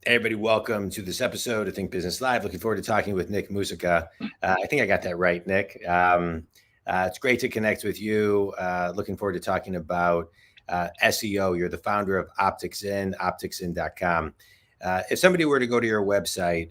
Hey everybody, welcome to this episode of Think Business Live. Looking forward to talking with Nick Musica. I think I got that right, Nick. It's great to connect with you. Looking forward to talking about SEO. You're the founder of opticsin.com. If somebody were to go to your website,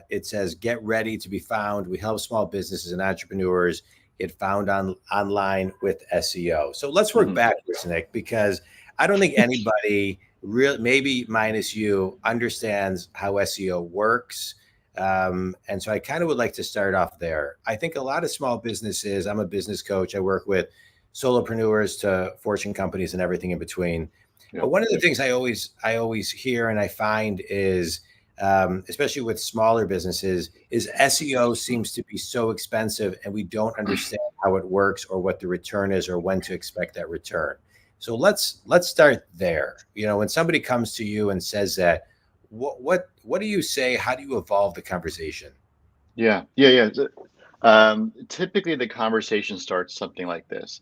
it says, get ready to be found. We help small businesses and entrepreneurs get found online with SEO. So let's work backwards, Nick, because I don't think anybody maybe minus you, understands how SEO works. And so I kind of would like to start off there. I think a lot of small businesses, I'm a business coach. I work with solopreneurs to Fortune companies and everything in between. But one of the things I always hear and I find is, especially with smaller businesses, is SEO seems to be so expensive and we don't understand how it works or what the return is or when to expect that return. So let's start there. You know, when somebody comes to you and says that, what do you say? How do you evolve the conversation? Yeah. Typically, the conversation starts something like this.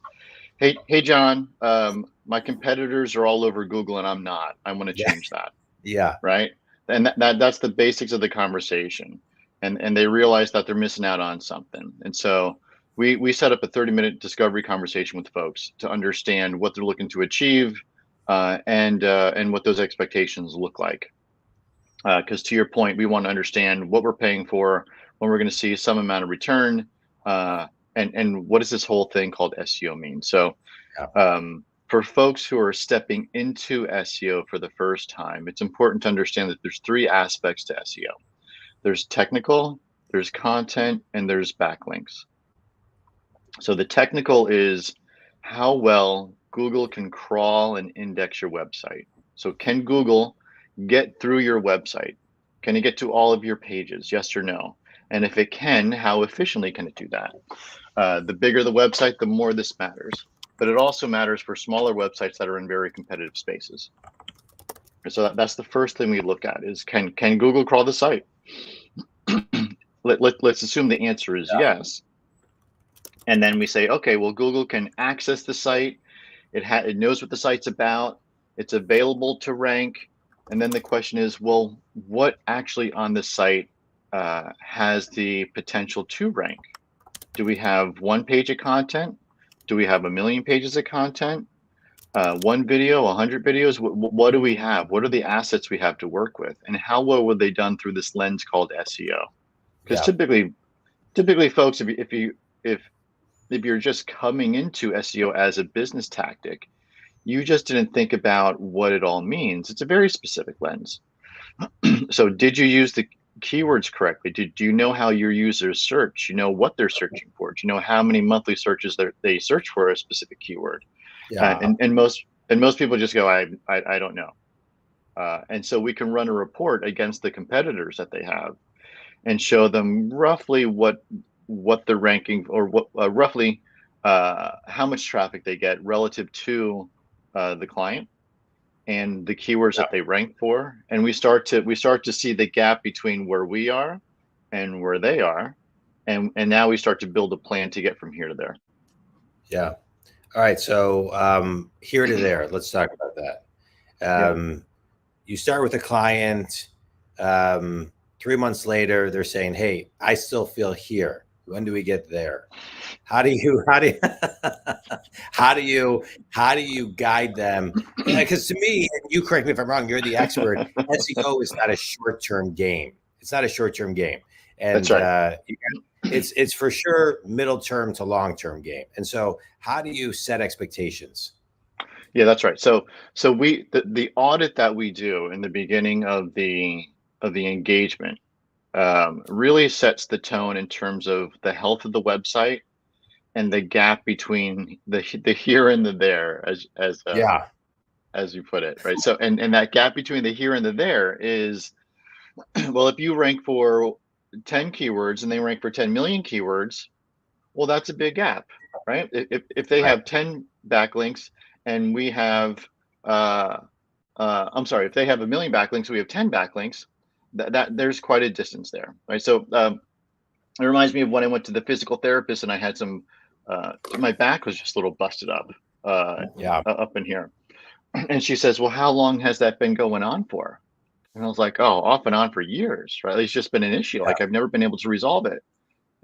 Hey, John. My competitors are all over Google, and I'm not. I want to Yeah, change that, yeah, right? And that's the basics of the conversation, and they realize that they're missing out on something. And so we set up a 30-minute discovery conversation with folks to understand what they're looking to achieve, and what those expectations look like. Because to your point, we want to understand what we're paying for, when we're going to see some amount of return, and what does this whole thing called SEO mean. So yeah, for folks who are stepping into SEO for the first time, it's important to understand that there's three aspects to SEO. There's technical, there's content, and there's backlinks. So the technical is how well Google can crawl and index your website. So can Google get through your website? Can it get to all of your pages? Yes or no? And if it can, how efficiently can it do that? The bigger the website, the more this matters. But it also matters for smaller websites that are in very competitive spaces. So that's the first thing we look at is can Google crawl the site? Let's assume the answer is yes. And then we say, okay, well, Google can access the site. It knows what the site's about. It's available to rank. And then the question is, well, what actually on the site has the potential to rank? Do we have one page of content? Do we have a million pages of content? One video, 100 videos? What do we have? What are the assets we have to work with? And how well were they done through this lens called SEO? Because yeah, typically, folks, if you're just coming into SEO as a business tactic, you just didn't think about what it all means. It's a very specific lens. So, did you use the keywords correctly? Do you know how your users search? You know what they're searching for? Do you know how many monthly searches they search for a specific keyword? yeah, And most people just go, I don't know. And so we can run a report against the competitors that they have and show them roughly what they're ranking, or what roughly how much traffic they get relative to the client and the keywords yeah. that they rank for. And we start to see the gap between where we are and where they are, and now we start to build a plan to get from here to there. Yeah. All right. So here to there. Let's talk about that. Yeah. You start with a client. 3 months later, they're saying, "Hey, I still feel here. When do we get there?" How do you how do you how do you guide them? Because to me, and you correct me if I'm wrong, you're the expert. SEO is not a short term game. It's not a short term game, That's and right. it's for sure middle term to long term game. And so, how do you set expectations? Yeah, that's right. So the audit that we do in the beginning of the engagement really sets the tone in terms of the health of the website and the gap between the here and the there, Yeah, as you put it, right? So and that gap between the here and the there is, well, if you rank for 10 keywords and they rank for 10 million keywords, well, that's a big gap, right? If they right. have 10 backlinks and we have I'm sorry, if they have a million backlinks, we have 10 backlinks, that there's quite a distance there, right? So it reminds me of when I went to the physical therapist and I had my back was just a little busted up, Yeah, up in here. And she says, well, how long has that been going on for? And I was like, oh, off and on for years, right? It's just been an issue. Yeah. Like I've never been able to resolve it.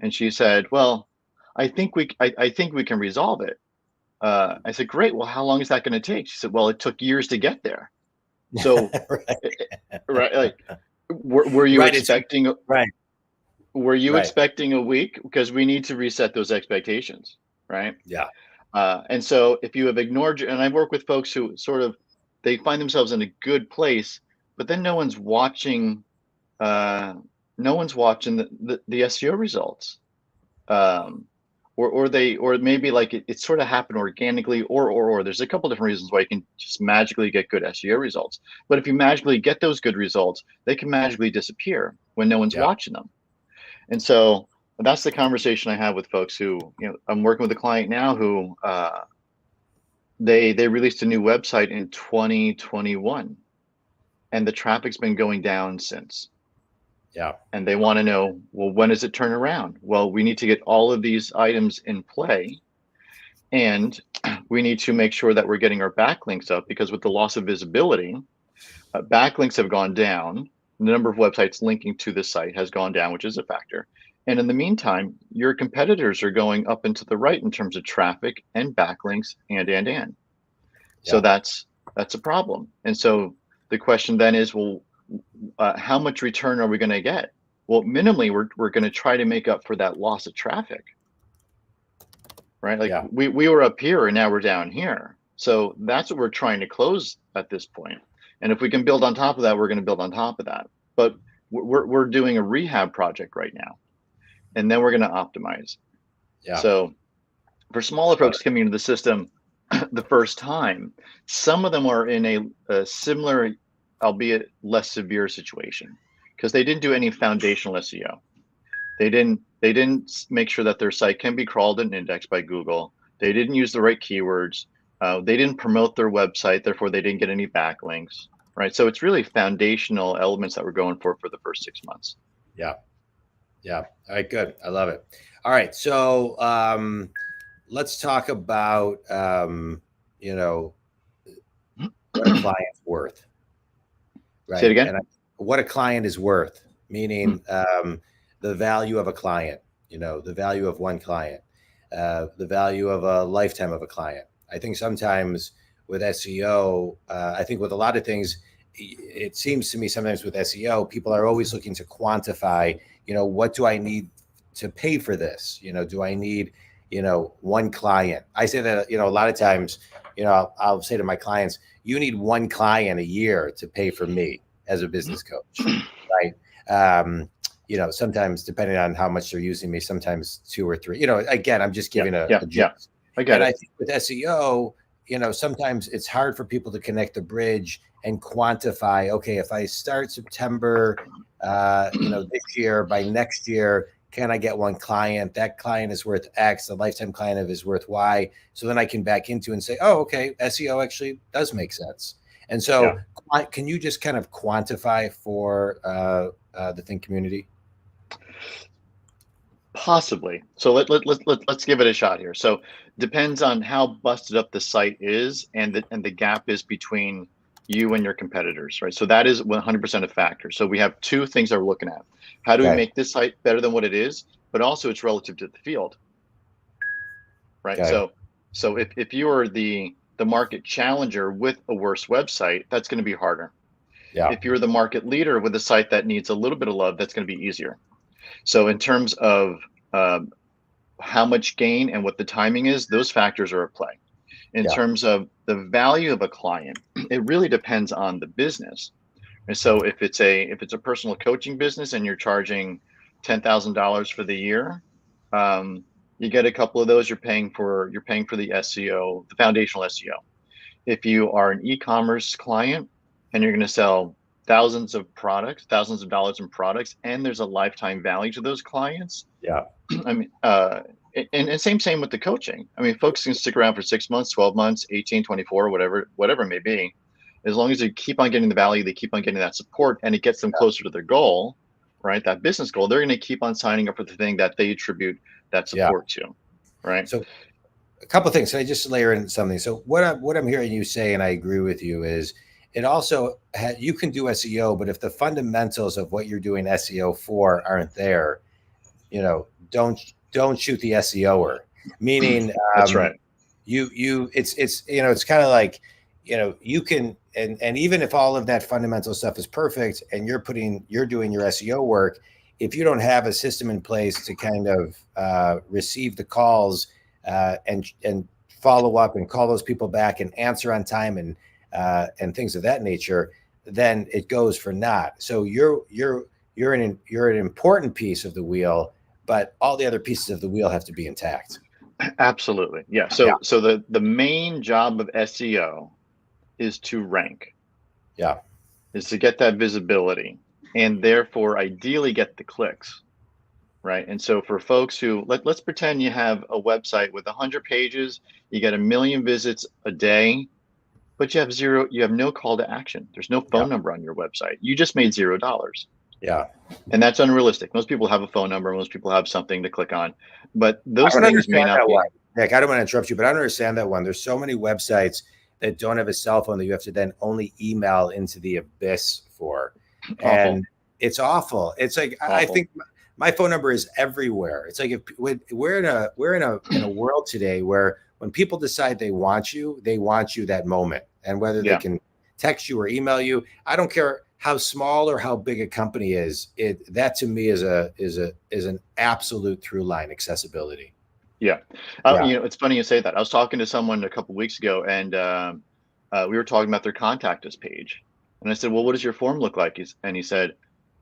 And she said, well, I think we can resolve it. I said, great. Well, how long is that going to take? She said, well, it took years to get there. So, Right. right, like, were you Right. It's expecting? right. Were you Right. expecting a week? Because we need to reset those expectations, right? Yeah. And so, if you have ignored, and I work with folks who sort of they find themselves in a good place, but then no one's watching. Uh, no one's watching the SEO results. Um, or maybe like it sort of happened organically, or there's a couple different reasons why you can just magically get good SEO results. But if you magically get those good results, they can magically disappear when no one's Yeah. watching them. And so that's the conversation I have with folks who, I'm working with a client now who they released a new website in 2021, and the traffic's been going down since. Yeah. And they want to know, well, when does it turn around? Well, we need to get all of these items in play, and we need to make sure that we're getting our backlinks up, because with the loss of visibility, backlinks have gone down. The number of websites linking to the site has gone down, which is a factor. And in the meantime, your competitors are going up and to the right in terms of traffic and backlinks and. So Yeah. that's a problem. And so the question then is, well, how much return are we going to get? Well, minimally, we're going to try to make up for that loss of traffic, right? Like Yeah. we were up here and now we're down here. So that's what we're trying to close at this point. And if we can build on top of that, we're going to build on top of that. But we're doing a rehab project right now, and then we're going to optimize. Yeah. So for smaller folks coming into the system the first time, some of them are in a similar, albeit less severe situation, because they didn't do any foundational SEO. They didn't make sure that their site can be crawled and indexed by Google. They didn't use the right keywords. They didn't promote their website, therefore they didn't get any backlinks, right? So it's really foundational elements that we're going for the first 6 months. Yeah. Yeah. All right. Good. I love it. All right. So let's talk about what a client's worth. Right. Say it again. And what a client is worth, meaning the value of a client, the value of one client, the value of a lifetime of a client. I think sometimes with SEO, I think with a lot of things, it seems to me sometimes with SEO, people are always looking to quantify, what do I need to pay for this? Do I need, one client? I say that, a lot of times, I'll say to my clients, you need one client a year to pay for me as a business coach, right? Sometimes depending on how much they're using me, sometimes 2 or 3, again, I'm just giving a gist. I get it. I think with SEO, sometimes it's hard for people to connect the bridge and quantify, okay, if I start September, this year, by next year, can I get one client? That client is worth X, the lifetime client is worth Y. So then I can back into and say, oh, okay, SEO actually does make sense. And so can you just kind of quantify for the Think community? Possibly. So let's give it a shot here. So depends on how busted up the site is, and the gap is between you and your competitors, right? So that is 100% a factor. So we have 2 things that we're looking at. How do we make this site better than what it is? But also it's relative to the field, right? Okay. So if you are the market challenger with a worse website, that's going to be harder. Yeah. If you're the market leader with a site that needs a little bit of love, that's going to be easier. So in terms of how much gain and what the timing is, those factors are at play. In terms of the value of a client, it really depends on the business. And so if it's a personal coaching business and you're charging $10,000 for the year, you get a couple of those. You're paying for the SEO, the foundational SEO. If you are an e-commerce client and you're going to sell thousands of dollars in products, and there's a lifetime value to those clients. Yeah. I mean, and same with the coaching. I mean, folks can stick around for 6 months, 12 months, 18, 24, whatever it may be. As long as they keep on getting the value, they keep on getting that support, and it gets them closer to their goal, right? That business goal, they're going to keep on signing up for the thing that they attribute that support to, right? So a couple of things. Can I just layer in something? So what I'm hearing you say, and I agree with you, is it also you can do SEO, but if the fundamentals of what you're doing SEO for aren't there, don't shoot the SEOer. Meaning, That's right. it's kind of like, you can, and even if all of that fundamental stuff is perfect and you're doing your SEO work, if you don't have a system in place to kind of receive the calls and follow up and call those people back and answer on time and things of that nature, then it goes for naught. So you're an important piece of the wheel, but all the other pieces of the wheel have to be intact. Absolutely. Yeah. So the main job of SEO is to rank. Yeah. Is to get that visibility and therefore ideally get the clicks. Right. And so for folks who let's pretend you have a website with 100 pages, you get 1 million visits a day, but you have no call to action. There's no phone number on your website. You just made $0. Yeah. And that's unrealistic. Most people have a phone number. Most people have something to click on, but those things may not be. Nick, I don't want to interrupt you, but I don't understand that one. There's so many websites that don't have a cell phone that you have to then only email into the abyss for. Awful. And it's awful. It's like, awful. I think my phone number is everywhere. It's like we're in a world today where when people decide they want you that moment. And whether they can text you or email you, I don't care how small or how big a company is. That to me is an absolute through line, accessibility. Yeah. It's funny you say that. I was talking to someone a couple of weeks ago, and we were talking about their contact us page. And I said, well, what does your form look like? And he said,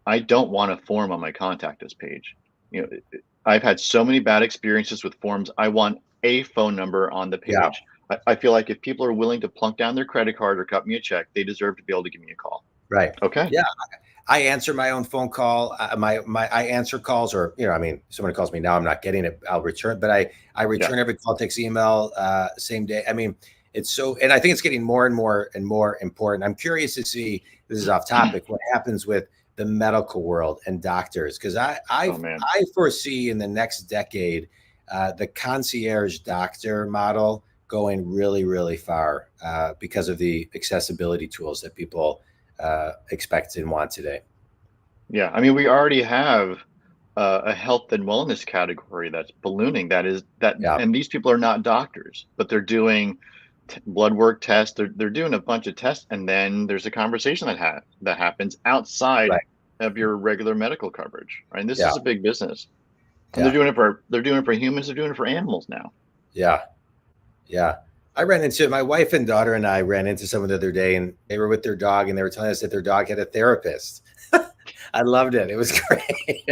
I don't want a form on my contact us page. I've had so many bad experiences with forms. I want a phone number on the page. Yeah. I feel like if people are willing to plunk down their credit card or cut me a check, they deserve to be able to give me a call. Right. Okay. Yeah. I answer my own phone call. I answer calls, or someone calls me now, I'm not getting it, I'll return. But I return every call, text, email, same day. I mean, it's so, and I think it's getting more and more and more important. I'm curious to see, this is off topic, what happens with the medical world and doctors, because I foresee in the next decade the concierge doctor model going really, really far because of the accessibility tools that people expect and want today. Yeah, I mean, we already have a health and wellness category that's ballooning. And these people are not doctors, but they're doing blood work tests. They're doing a bunch of tests, and then there's a conversation that happens outside of your regular medical coverage. Right, and this is a big business. And they're doing it for humans. They're doing it for animals now. Yeah. I ran into, my wife and daughter and I ran into someone the other day, and they were with their dog, and they were telling us that their dog had a therapist. I loved it. It was great.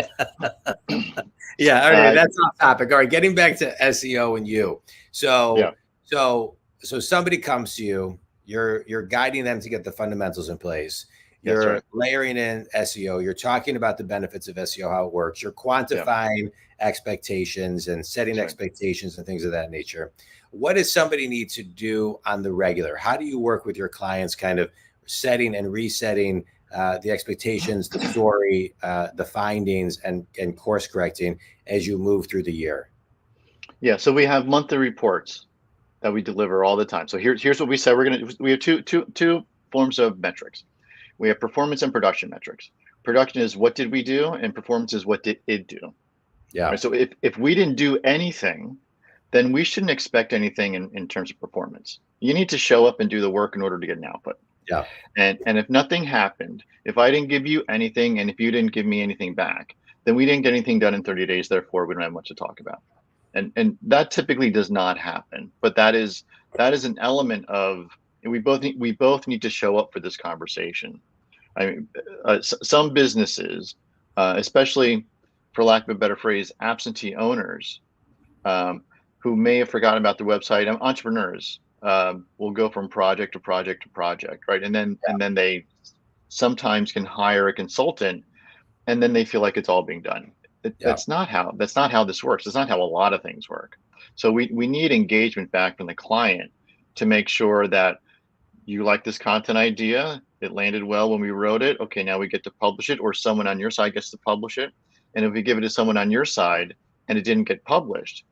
Yeah. All right. That's off topic. All right. Getting back to SEO and you. So somebody comes to you, you're guiding them to get the fundamentals in place. You're layering in SEO. You're talking about the benefits of SEO, how it works. You're quantifying expectations and setting expectations and things of that nature. What does somebody need to do on the regular? How do you work with your clients, kind of setting and resetting the expectations, the story, the findings, and course correcting as you move through the year? Yeah, so we have monthly reports that we deliver all the time. So here's what we said we have two forms of metrics. We have performance and production metrics. Production is what did we do, and performance is what did it do. Yeah. Right? So if we didn't do anything, then we shouldn't expect anything in terms of performance. You need to show up and do the work in order to get an output. Yeah. And if nothing happened, if I didn't give you anything, and if you didn't give me anything back, then we didn't get anything done in 30 days. Therefore, we don't have much to talk about. And that typically does not happen. But that is an element of, we both need to show up for this conversation. I mean, some businesses, especially, for lack of a better phrase, absentee owners, who may have forgotten about their website, and entrepreneurs will go from project to project to project, right? And then they sometimes can hire a consultant, and then they feel like it's all being done. That's not how this works. It's not how a lot of things work. So we need engagement back from the client to make sure that you like this content idea. It landed well when we wrote it. Okay, now we get to publish it, or someone on your side gets to publish it. And if we give it to someone on your side and it didn't get published,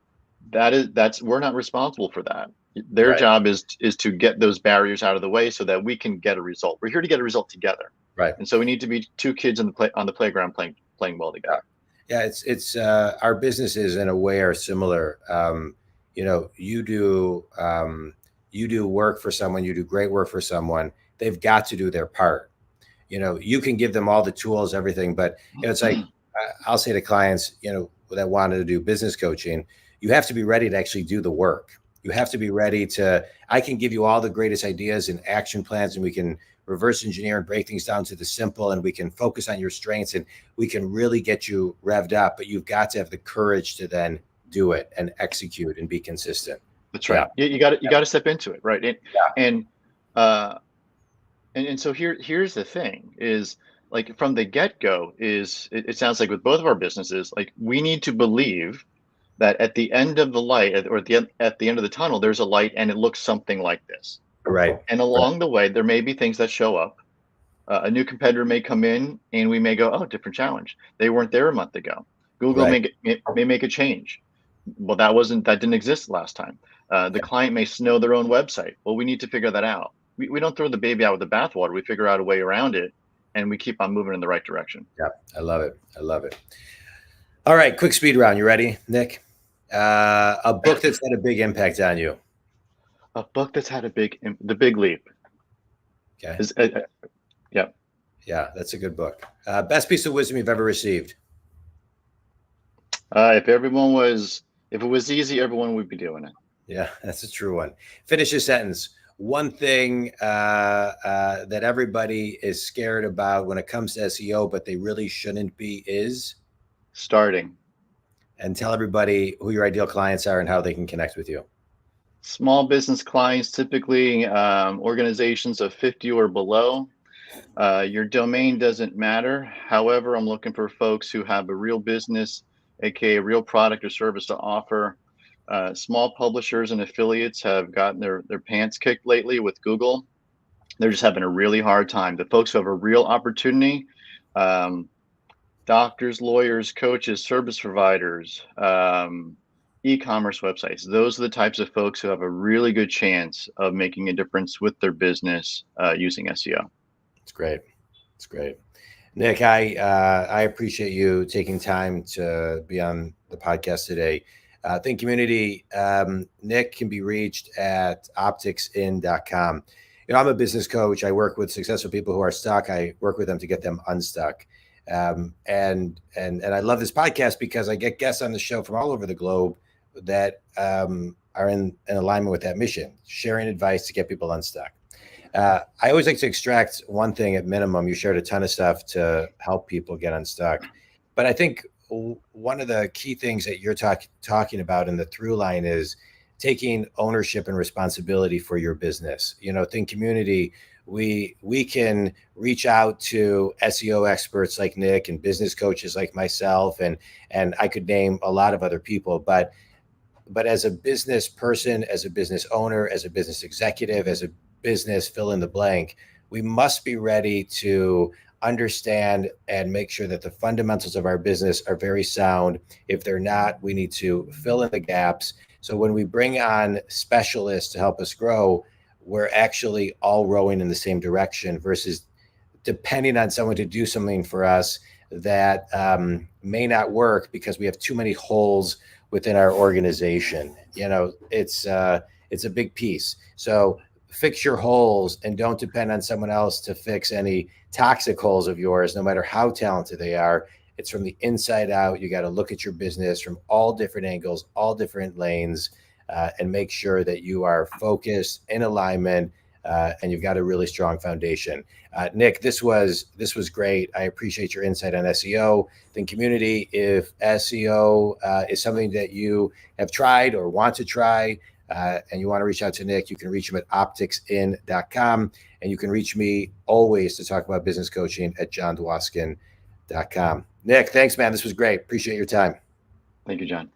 we're not responsible for that. Their job is to get those barriers out of the way so that we can get a result. We're here to get a result together. Right. And so we need to be two kids on the playground playing well together. Yeah, it's our businesses in a way are similar. You do work for someone, you do great work for someone. They've got to do their part. You can give them all the tools, everything, but it's like I'll say to clients, that wanted to do business coaching, you have to be ready to actually do the work. You have to be ready I can give you all the greatest ideas and action plans, and we can reverse engineer and break things down to the simple, and we can focus on your strengths, and we can really get you revved up, but you've got to have the courage to then do it and execute and be consistent. That's right. Yeah. You got to step into it. Right. And so here's the thing is, like, from the get-go is it sounds like with both of our businesses, like, we need to believe that at the end of the light, or at the end of the tunnel, there's a light, and it looks something like this. Right. And along the way, there may be things that show up. A new competitor may come in, and we may go, oh, different challenge. They weren't there a month ago. Google may make a change. Well, that didn't exist last time. The client may know their own website. Well, we need to figure that out. We don't throw the baby out with the bathwater. We figure out a way around it, and we keep on moving in the right direction. Yeah, I love it. All right, quick speed round. You ready, Nick? A book that's had a big impact on you. A book that's had The Big Leap. Okay. Yeah, that's a good book. Best piece of wisdom you've ever received. If it was easy, everyone would be doing it. Yeah, that's a true one. Finish your sentence. One thing that everybody is scared about when it comes to SEO, but they really shouldn't be, is starting. And tell everybody who your ideal clients are and how they can connect with you. Small business clients, typically organizations of 50 or below. Your domain doesn't matter. However, I'm looking for folks who have a real business, aka a real product or service to offer. Small publishers and affiliates have gotten their pants kicked lately with Google. They're just having a really hard time. The folks who have a real opportunity, doctors, lawyers, coaches, service providers, e-commerce websites. Those are the types of folks who have a really good chance of making a difference with their business using SEO. It's great. It's great. Nick, I appreciate you taking time to be on the podcast today. Think Community, Nick can be reached at opticsin.com. I'm a business coach. I work with successful people who are stuck. I work with them to get them unstuck. And I love this podcast because I get guests on the show from all over the globe that are in alignment with that mission, sharing advice to get people unstuck. I always like to extract one thing at minimum. You shared a ton of stuff to help people get unstuck. But I think one of the key things that you're talking about in the through line is taking ownership and responsibility for your business. Think Community, we can reach out to SEO experts like Nick and business coaches like myself, and I could name a lot of other people, but as a business person, as a business owner, as a business executive, as a business fill in the blank, we must be ready to understand and make sure that the fundamentals of our business are very sound. If they're not, we need to fill in the gaps. So when we bring on specialists to help us grow, we're actually all rowing in the same direction versus depending on someone to do something for us that may not work because we have too many holes within our organization. It's a big piece. So fix your holes and don't depend on someone else to fix any toxic holes of yours, no matter how talented they are. It's from the inside out. You got to look at your business from all different angles, all different lanes, and make sure that you are focused, in alignment, and you've got a really strong foundation. Nick, this was great. I appreciate your insight on SEO. Think Community, if SEO is something that you have tried or want to try, and you want to reach out to Nick, you can reach him at opticsin.com, and you can reach me always to talk about business coaching at jondwoskin.com. Nick, thanks, man. This was great. Appreciate your time. Thank you, John.